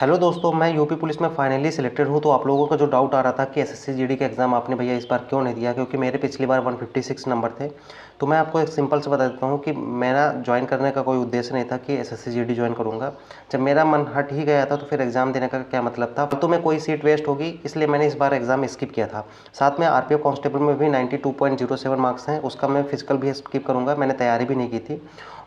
Hello दोस्तों, मैं UP police में फाइनली सिलेक्टेड हूँ। तो आप लोगों का जो डाउट आ रहा था कि एसएससी जीडी का एग्ज़ाम आपने भैया इस बार क्यों नहीं दिया, क्योंकि मेरे पिछली बार 156 नंबर थे। तो मैं आपको एक सिंपल से बता देता हूँ कि मेरा ज्वाइन करने का कोई उद्देश्य नहीं था कि एसएससी जीडी ज्वाइन करूँगा। जब मेरा मन हट ही गया था तो फिर एग्ज़ाम देने का क्या मतलब था। तो मैं कोई सीट वेस्ट होगी, इसलिए मैंने इस बार एग्ज़ाम स्किप किया था। साथ में आरपीएफ कांस्टेबल में भी 92.07 मार्क्स हैं, उसका मैं फिजिकल भी स्किप करूँगा। मैंने तैयारी भी नहीं की थी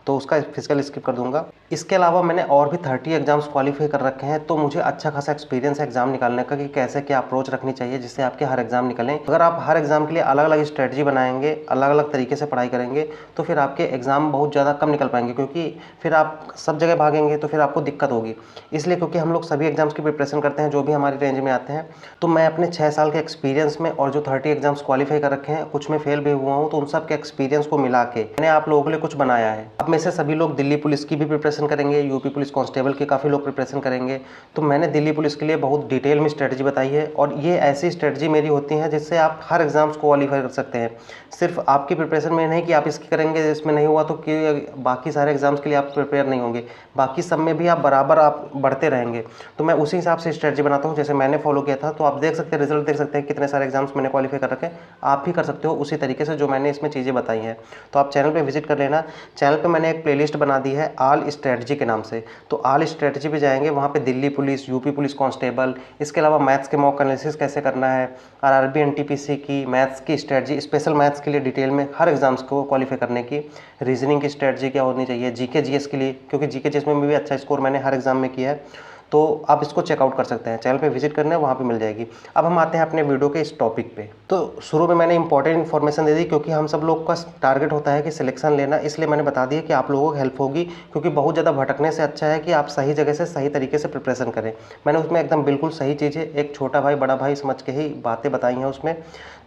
तो उसका फिजिकल स्किप कर दूंगा। इसके अलावा मैंने और भी 30 एग्जाम्स क्वालिफाई कर रखे हैं, तो मुझे अच्छा खासा एक्सपीरियंस है एग्जाम निकालने का कि कैसे क्या अप्रोच रखनी चाहिए जिससे आपके हर एग्जाम निकलें। अगर आप हर एग्जाम के लिए अलग अलग स्ट्रेटजी बनाएंगे, अलग अलग तरीके से पढ़ाई करेंगे, तो फिर आपके एग्जाम बहुत ज़्यादा कम निकल पाएंगे, क्योंकि फिर आप सब जगह भागेंगे तो फिर आपको दिक्कत होगी। इसलिए क्योंकि हम लोग सभी एग्जाम्स की प्रिपरेशन करते हैं जो भी हमारी रेंज में आते हैं। तो मैं अपने 6 साल के एक्सपीरियंस में और जो 30 एग्जाम्स क्वालिफाई कर रखे हैं, कुछ में फेल भी हुआ हूँ, तो उन सब के एक्सपीरियंस को मिला के मैंने आप लोगों के लिए कुछ बनाया है। अब में से सभी लोग दिल्ली पुलिस की भी प्रिपरेशन करेंगे, यूपी पुलिस कांस्टेबल की काफ़ी लोग प्रिपरेशन करेंगे। तो मैंने दिल्ली पुलिस के लिए बहुत डिटेल में स्ट्रेटजी बताई है, और ये ऐसी स्ट्रेटजी मेरी होती है जिससे आप हर एग्जाम्स को क्वालिफाई कर सकते हैं। सिर्फ आपकी प्रिपरेशन में नहीं कि आप इसकी करेंगे, इसमें नहीं हुआ तो कि बाकी सारे एग्जाम्स के लिए आप प्रिपेयर नहीं होंगे, बाकी सब में भी आप बराबर आप बढ़ते रहेंगे। तो मैं उसी हिसाब से स्ट्रेटजी बनाता हूँ, जैसे मैंने फॉलो किया था। तो आप देख सकते हैं, रिजल्ट देख सकते हैं कितने सारे एग्जाम्स मैंने क्वालिफाई कर रखे हैं। आप भी कर सकते हो उसी तरीके से जो मैंने इसमें चीज़ें बताई हैं। तो आप चैनल पे विजिट कर लेना। चैनल पे मैंने एक प्लेलिस्ट बना दी है ऑल स्ट्रेटजी के नाम से। तो ऑल स्ट्रेटजी पे जाएंगे, वहाँ पे Delhi police, UP police constable, इसके अलावा मैथ्स के मॉक एनालिसिस कैसे करना है, आरआरबी एनटीपीसी की मैथ्स की स्ट्रेटजी, स्पेशल मैथ्स के लिए डिटेल में हर एग्जाम्स को क्वालिफाई करने की, रीजनिंग की स्ट्रेटजी क्या होनी चाहिए, जीके जीएस के लिए, क्योंकि जीके जीएस में भी अच्छा स्कोर मैंने हर एग्जाम में किया है। तो आप इसको चेकआउट कर सकते हैं, चैनल पे विजिट करना है, वहाँ पे मिल जाएगी। अब हम आते हैं अपने वीडियो के इस टॉपिक पे। तो शुरू में मैंने इंपॉर्टेंट इन्फॉर्मेशन दे दी, क्योंकि हम सब लोग का टारगेट होता है कि सिलेक्शन लेना, इसलिए मैंने बता दिया कि आप लोगों को हेल्प होगी। क्योंकि बहुत ज़्यादा भटकने से अच्छा है कि आप सही जगह से सही तरीके से प्रिपरेशन करें। मैंने उसमें एकदम बिल्कुल सही चीज़ें, एक छोटा भाई बड़ा भाई समझ के ही बातें बताई हैं उसमें,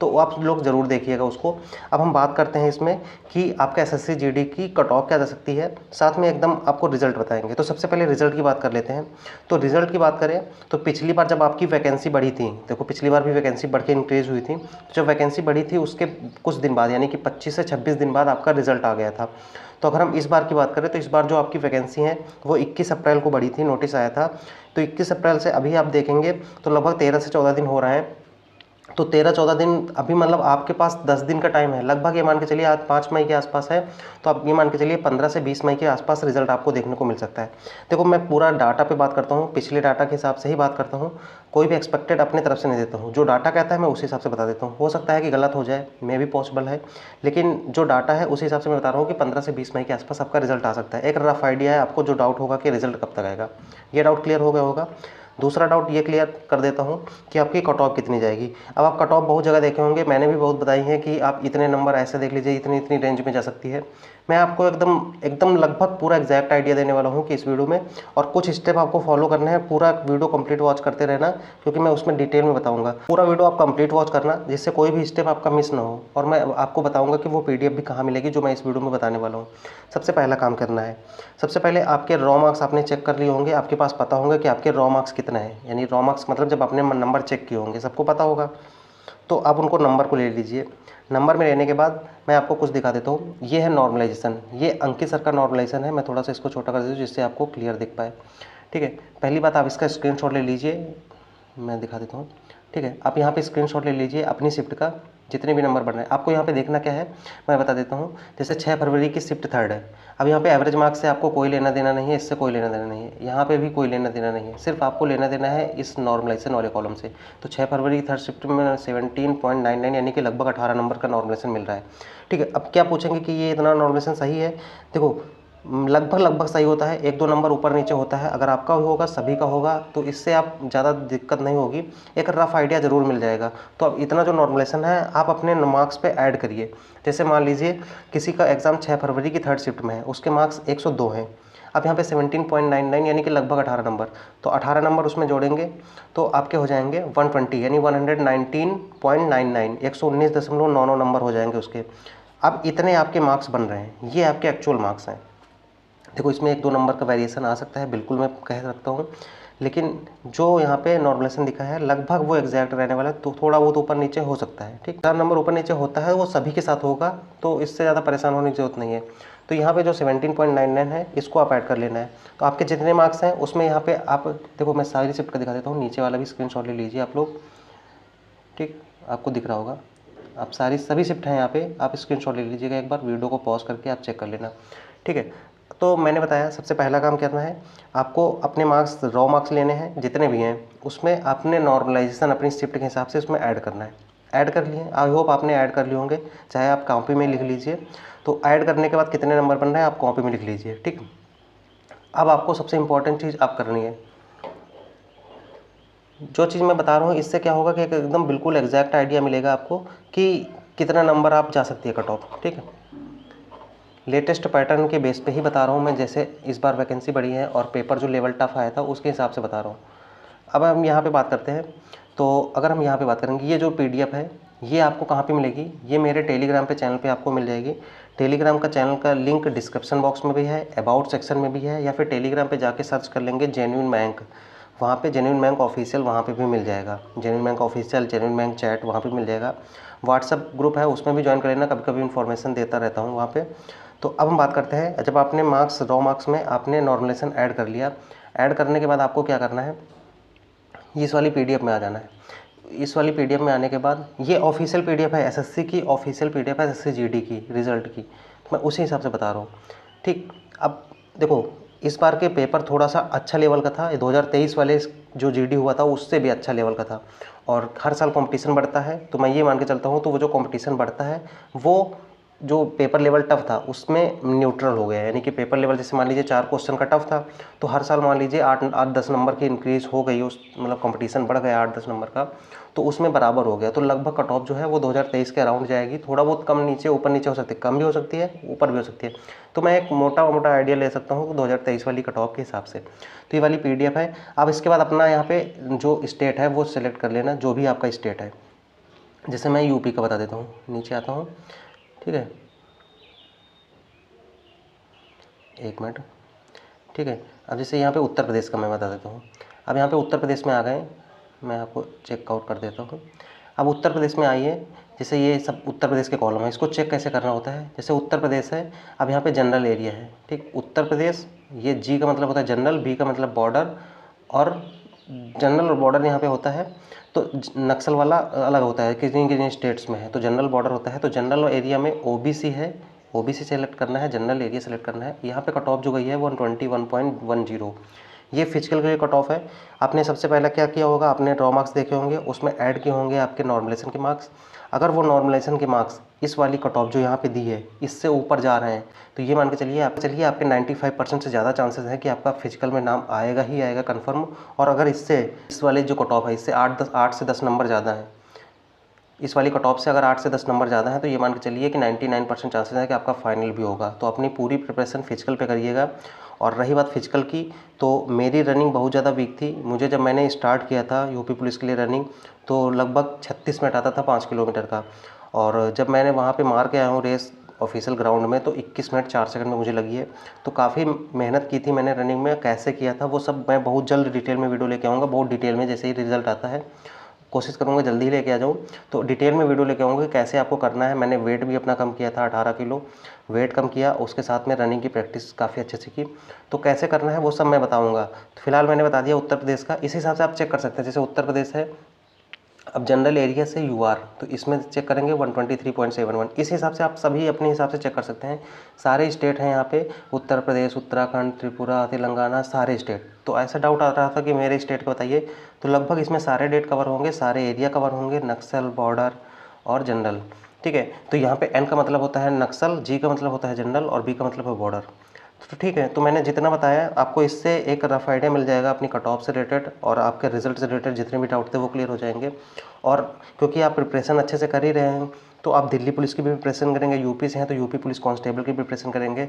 तो आप लोग ज़रूर देखिएगा उसको। अब हम बात करते हैं इसमें कि आपका एसएससी जीडी की कट ऑफ क्या जा सकती है, साथ में एकदम आपको रिजल्ट बताएंगे। तो सबसे पहले रिजल्ट की बात कर लेते हैं। तो रिजल्ट की बात करें तो पिछली बार जब आपकी वैकेंसी बढ़ी थी, देखो पिछली बार भी वैकेंसी बढ़ के इंक्रीज़ हुई थी। जब वैकेंसी बढ़ी थी उसके कुछ दिन बाद, यानी कि 25 से 26 दिन बाद आपका रिजल्ट आ गया था। तो अगर हम इस बार की बात करें तो इस बार जो आपकी वैकेंसी है वो 21 अप्रैल को बढ़ी थी, नोटिस आया था। तो 21 अप्रैल से अभी आप देखेंगे तो लगभग 13 से 14 दिन हो रहे हैं। तो 13-14 दिन अभी, मतलब आपके पास 10 दिन का टाइम है लगभग। ये मान के चलिए आज 5 मई के आसपास है, तो आप ये मान के चलिए 15 से 20 मई के आसपास रिजल्ट आपको देखने को मिल सकता है। देखो मैं पूरा डाटा पे बात करता हूँ, पिछले डाटा के हिसाब से ही बात करता हूँ, कोई भी एक्सपेक्टेड अपने तरफ से नहीं देता हूँ। जो डाटा कहता है मैं उसी हिसाब से बता देता हूँ। हो सकता है कि गलत हो जाए, मे भी पॉसिबल है, लेकिन जो डाटा है उसी हिसाब से मैं बता रहा हूँ कि 15 से 20 मई के आसपास आपका रिजल्ट आ सकता है। एक रफ आइडिया है आपको, जो डाउट होगा कि रिजल्ट कब तक आएगा। ये डाउट क्लियर हो गया होगा। दूसरा डाउट ये क्लियर कर देता हूँ कि आपकी कट ऑफ कितनी जाएगी। अब आप कट ऑफ बहुत जगह देखे होंगे, मैंने भी बहुत बताई है कि आप इतने नंबर ऐसे देख लीजिए, इतनी इतनी रेंज में जा सकती है। मैं आपको एकदम एकदम लगभग पूरा एग्जैक्ट आइडिया देने वाला हूँ कि इस वीडियो में, और कुछ स्टेप आपको फॉलो करने हैं। पूरा वीडियो कंप्लीट वॉच करते रहना, क्योंकि मैं उसमें डिटेल में बताऊंगा। पूरा वीडियो आप कंप्लीट वॉच करना, जिससे कोई भी स्टेप आपका मिस ना हो। और मैं आपको बताऊंगा कि वो पीडीएफ भी कहाँ मिलेगी जो मैं इस वीडियो में बताने वाला हूँ। सबसे पहला काम करना है, सबसे पहले आपके रॉ मार्क्स आपने चेक कर लिए होंगे, आपके पास पता होंगे कि आपके रॉ मार्क्स कितना है। यानी रॉ मार्क्स मतलब जब आपने नंबर चेक किए होंगे, सबको पता होगा। तो आप उनको नंबर को ले लीजिए। नंबर में लेने के बाद मैं आपको कुछ दिखा देता हूँ। ये है नॉर्मलाइजेशन, ये अंकित सर का नॉर्मलाइजेशन है। मैं थोड़ा सा इसको छोटा कर देता हूँ जिससे आपको क्लियर दिख पाए। ठीक है, पहली बात आप इसका स्क्रीनशॉट ले लीजिए, मैं दिखा देता हूँ। ठीक है, आप यहाँ पे स्क्रीनशॉट ले लीजिए अपनी शिफ्ट का, जितने भी नंबर बढ़ रहे हैं। आपको यहाँ पे देखना क्या है, मैं बता देता हूँ। जैसे 6 फरवरी की शिफ्ट 3rd है। अब यहाँ पे एवरेज मार्क्स से आपको कोई लेना देना नहीं है, इससे कोई लेना देना नहीं है, यहाँ पे भी कोई लेना देना नहीं है। सिर्फ आपको लेना देना है इस नॉर्मलाइजेशन वाले कॉलम से। तो 6 फरवरी की 3rd शिफ्ट में 17.99 यानी कि लगभग 18 नंबर का नॉर्मलाइजेशन मिल रहा है। ठीक है, अब क्या पूछेंगे कि ये इतना नॉर्मलाइजेशन सही है। देखो लगभग लगभग सही होता है, 1-2 नंबर ऊपर नीचे होता है। अगर आपका होगा, सभी का होगा, तो इससे आप ज़्यादा दिक्कत नहीं होगी, एक रफ आइडिया ज़रूर मिल जाएगा। तो अब इतना जो नॉर्मलाइजेशन है आप अपने मार्क्स पे ऐड करिए। जैसे मान लीजिए किसी का एग्ज़ाम 6 फरवरी की 3rd शिफ्ट में है, उसके मार्क्स 102 हैं। अब यहाँ पे 17.99 यानी कि लगभग 18 नंबर, तो 18 नंबर उसमें जोड़ेंगे तो आपके हो जाएंगे 120, यानी 119.99, 119.99 नंबर हो जाएंगे उसके। अब इतने आपके मार्क्स बन रहे हैं, ये आपके एक्चुअल मार्क्स हैं। देखो इसमें 1-2 नंबर का वेरिएशन आ सकता है, बिल्कुल मैं कह सकता हूँ, लेकिन जो यहाँ पे नॉर्मलाइजेशन दिखा है लगभग वो एग्जैक्ट रहने वाला है, तो थोड़ा बहुत ऊपर नीचे हो सकता है। ठीक, 4 नंबर ऊपर नीचे होता है, वो सभी के साथ होगा, तो इससे ज़्यादा परेशान होने की जरूरत नहीं है। तो यहाँ पे जो 17.99 है इसको आप ऐड कर लेना है। तो आपके जितने मार्क्स हैं उसमें यहाँ पे आप देखो, मैं सारी शिफ्ट का दिखा देता हूँ, नीचे वाला भी स्क्रीनशॉट ले लीजिए आप लोग। ठीक, आपको दिख रहा होगा, आप सभी शिफ्ट हैं यहाँ पे, आप स्क्रीनशॉट ले लीजिएगा, एक बार वीडियो को पॉज करके आप चेक कर लेना। ठीक है, तो मैंने बताया सबसे पहला काम करना है, आपको अपने मार्क्स, रॉ मार्क्स लेने हैं जितने भी हैं, उसमें आपने नॉर्मलाइजेशन अपनी शिफ्ट के हिसाब से उसमें ऐड करना है। ऐड कर लिए, आई होप आपने ऐड कर लिए होंगे, चाहे आप कॉपी में लिख लीजिए। तो ऐड करने के बाद कितने नंबर बन रहे हैं आप कॉपी में लिख लीजिए। ठीक, अब आपको सबसे इंपॉर्टेंट चीज़ आप करनी है, जो चीज़ मैं बता रहा हूँ इससे क्या होगा कि एकदम बिल्कुल एग्जैक्ट आइडिया मिलेगा आपको कि कितना नंबर आप जा सकती है कट ऑफ। ठीक है, लेटेस्ट पैटर्न के बेस पे ही बता रहा हूँ मैं, जैसे इस बार वैकेंसी बढ़ी है और पेपर जो लेवल टफ आया था उसके हिसाब से बता रहा हूँ। अब हम यहाँ पे बात करते हैं, तो अगर हम यहाँ पे बात करेंगे, ये जो PDF है ये आपको कहाँ पे मिलेगी, ये मेरे टेलीग्राम पे चैनल पे आपको मिल जाएगी। टेलीग्राम का चैनल का लिंक डिस्क्रिप्शन बॉक्स में भी है, अबाउट सेक्शन में भी है, या फिर टेलीग्राम पे जाके सर्च कर लेंगे जेन्युइन बैंक, वहाँ पे जेन्युइन बैंक ऑफिशियल वहाँ पे भी मिल जाएगा, genuine bank official, genuine bank chat वहाँ पे मिल जाएगा। व्हाट्सअप ग्रुप है उसमें भी ज्वाइन कर लेना, कभी कभी इन्फॉर्मेशन देता रहता हूँ वहाँ पे। तो अब हम बात करते हैं, जब आपने मार्क्स, रॉ मार्क्स में आपने नॉर्मलाइजेशन ऐड कर लिया, ऐड करने के बाद आपको क्या करना है, इस वाली PDF में आ जाना है। इस वाली PDF में आने के बाद, ये ऑफिशियल PDF है, SSC की ऑफिशियल PDF है, SSC GD की रिजल्ट की, तो मैं उसी हिसाब से बता रहा हूँ। ठीक, अब देखो इस बार के पेपर थोड़ा सा अच्छा लेवल का था, 2023 वाले जो GD हुआ था उससे भी अच्छा लेवल का था, और हर साल कंपटीशन बढ़ता है, तो मैं ये मान के चलता हूँ, तो वो जो कंपटीशन बढ़ता है वो जो पेपर लेवल टफ था उसमें न्यूट्रल हो गया, यानी कि पेपर लेवल जैसे मान लीजिए 4 क्वेश्चन का टफ था, तो हर साल मान लीजिए 8-10 नंबर की इंक्रीज हो गई, उस मतलब कंपटीशन बढ़ गया 8-10 नंबर का, तो उसमें बराबर हो गया, तो लगभग कट ऑफ जो है वो 2023 के अराउंड जाएगी, थोड़ा बहुत कम नीचे ऊपर नीचे हो सकती है, कम भी हो सकती है ऊपर भी हो सकती है। तो मैं एक मोटा मोटा आइडिया ले सकता हूँ 2023 वाली कट ऑफ के हिसाब से। तो ये वाली PDF है। अब इसके बाद अपना यहाँ पे जो स्टेट है वो सिलेक्ट कर लेना, जो भी आपका स्टेट है। जैसे मैं UP का बता देता हूँ, नीचे आता हूँ। ठीक है, एक मिनट। ठीक है, अब जैसे यहाँ पे उत्तर प्रदेश का मैं बता देता हूँ। अब यहाँ पे उत्तर प्रदेश में आ गए, मैं आपको चेक आउट कर देता हूँ। अब उत्तर प्रदेश में आइए, जैसे ये सब उत्तर प्रदेश के कॉलम है, इसको चेक कैसे करना होता है, जैसे उत्तर प्रदेश है, अब यहाँ पे जनरल एरिया है। ठीक, उत्तर प्रदेश, ये G का मतलब होता है जनरल, B का मतलब बॉर्डर, और जनरल और बॉर्डर यहाँ पे होता है, तो नक्सल वाला अलग होता है, किसी किसी स्टेट्स में है तो जनरल बॉर्डर होता है। तो जनरल एरिया में OBC है, OBC सेलेक्ट करना है, जनरल एरिया सेलेक्ट करना है। यहाँ पे कट ऑफ जो गई है 121.10, ये फिजिकल के लिए कट ऑफ है। आपने सबसे पहले क्या किया होगा, आपने रॉ मार्क्स देखे होंगे, उसमें ऐड किए होंगे आपके नॉर्मलाइजेशन के मार्क्स। अगर वो नॉर्मलाइजेशन के मार्क्स इस वाली कट ऑफ जो यहाँ पे दी है इससे ऊपर जा रहे हैं, तो ये मान के चलिए आपके 95% से ज़्यादा चांसेस है कि आपका फिजिकल में नाम आएगा ही आएगा कन्फर्म। और अगर इससे इस वाले जो कट ऑफ है इससे 8 से 10 नंबर ज़्यादा है, इस वाली कट ऑफ से अगर 8 से 10 नंबर ज़्यादा है, तो ये मान के चलिए कि 99% चांसेस है कि आपका फाइनल भी होगा। तो अपनी पूरी प्रिपरेशन फिजिकल पे करिएगा। और रही बात फिजिकल की, तो मेरी रनिंग बहुत ज़्यादा वीक थी। मुझे जब मैंने स्टार्ट किया था UP पुलिस के लिए रनिंग, तो लगभग 36 मिनट आता था 5 किलोमीटर का, और जब मैंने वहाँ पे मार के आया हूँ रेस ऑफिशियल ग्राउंड में, तो 21 मिनट 4 सेकंड में मुझे लगी है। तो काफ़ी मेहनत की थी मैंने रनिंग में, कैसे किया था वो सब मैं बहुत जल्द डिटेल में वीडियो लेके आऊँगा, बहुत डिटेल में, जैसे ही रिजल्ट आता है कोशिश करूँगा जल्दी ही लेके आ जाऊँ, तो डिटेल में वीडियो लेके आऊँगा कि कैसे आपको करना है। मैंने वेट भी अपना कम किया था, 18 किलो वेट कम किया, उसके साथ में रनिंग की प्रैक्टिस काफ़ी अच्छे से की, तो कैसे करना है वो सब मैं बताऊँगा। तो फिलहाल मैंने बता दिया उत्तर प्रदेश का, इस हिसाब से आप चेक कर सकते हैं। जैसे उत्तर प्रदेश है, अब जनरल एरिया से UR, तो इसमें चेक करेंगे 123.71, इस हिसाब से आप सभी अपने हिसाब से चेक कर सकते हैं। सारे स्टेट हैं यहाँ पे, उत्तर प्रदेश, उत्तराखंड, त्रिपुरा, तेलंगाना, सारे स्टेट। तो ऐसा डाउट आ रहा था कि मेरे स्टेट का बताइए, तो लगभग इसमें सारे डेट कवर होंगे, सारे एरिया कवर होंगे, नक्सल, बॉर्डर और जनरल। ठीक है, तो यहाँ पे N का मतलब होता है नक्सल, G का मतलब होता है जनरल, और B का मतलब है बॉर्डर। तो ठीक है, तो मैंने जितना बताया आपको, इससे एक रफ आइडिया मिल जाएगा अपनी कट ऑफ से रिलेटेड, और आपके रिजल्ट से रिलेटेड जितने भी डाउट थे वो क्लियर हो जाएंगे। और क्योंकि आप प्रिपरेशन अच्छे से कर ही रहे हैं, तो आप दिल्ली पुलिस की भी प्रिपरेशन करेंगे, UP से हैं तो UP पुलिस कांस्टेबल की प्रिपरेशन करेंगे,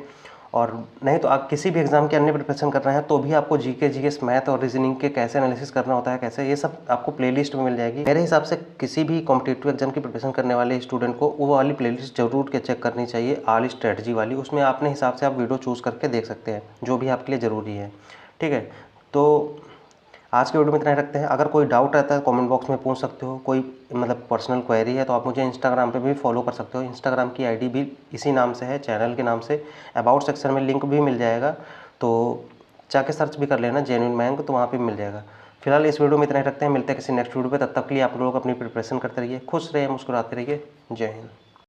और नहीं तो आप किसी भी एग्जाम की अन्य प्रिपरेशन कर रहे हैं तो भी आपको GK GS मैथ और रीजनिंग के कैसे एनालिसिस करना होता है, कैसे, ये सब आपको प्लेलिस्ट में मिल जाएगी। मेरे हिसाब से किसी भी कॉम्पिटिटिव एग्जाम की प्रिपरेशन करने वाले स्टूडेंट को वो वाली प्लेलिस्ट जरूर के चेक करनी चाहिए, ऑल स्ट्रेटजी वाली। उसमें अपने हिसाब से आप वीडियो चूज़ करके देख सकते हैं जो भी आपके लिए ज़रूरी है। ठीक है, तो आज के वीडियो में इतना ही रखते हैं। अगर कोई डाउट रहता है कमेंट बॉक्स में पूछ सकते हो, कोई मतलब पर्सनल क्वेरी है तो आप मुझे इंस्टाग्राम पे भी फॉलो कर सकते हो। इंस्टाग्राम की आईडी भी इसी नाम से है, चैनल के नाम से। अबाउट सेक्शन में लिंक भी मिल जाएगा, तो जाके सर्च भी कर लेना जेन्युइन मैंग, तो वहाँ पे मिल जाएगा। फिलहाल इस वीडियो में इतना ही रखते हैं, मिलते हैं किसी नेक्स्ट वीडियो पे। तब तक के लिए आप लोग अपनी प्रिपरेशन करते रहिए, खुश रहिए, मुस्कुराते रहिए। जय हिंद।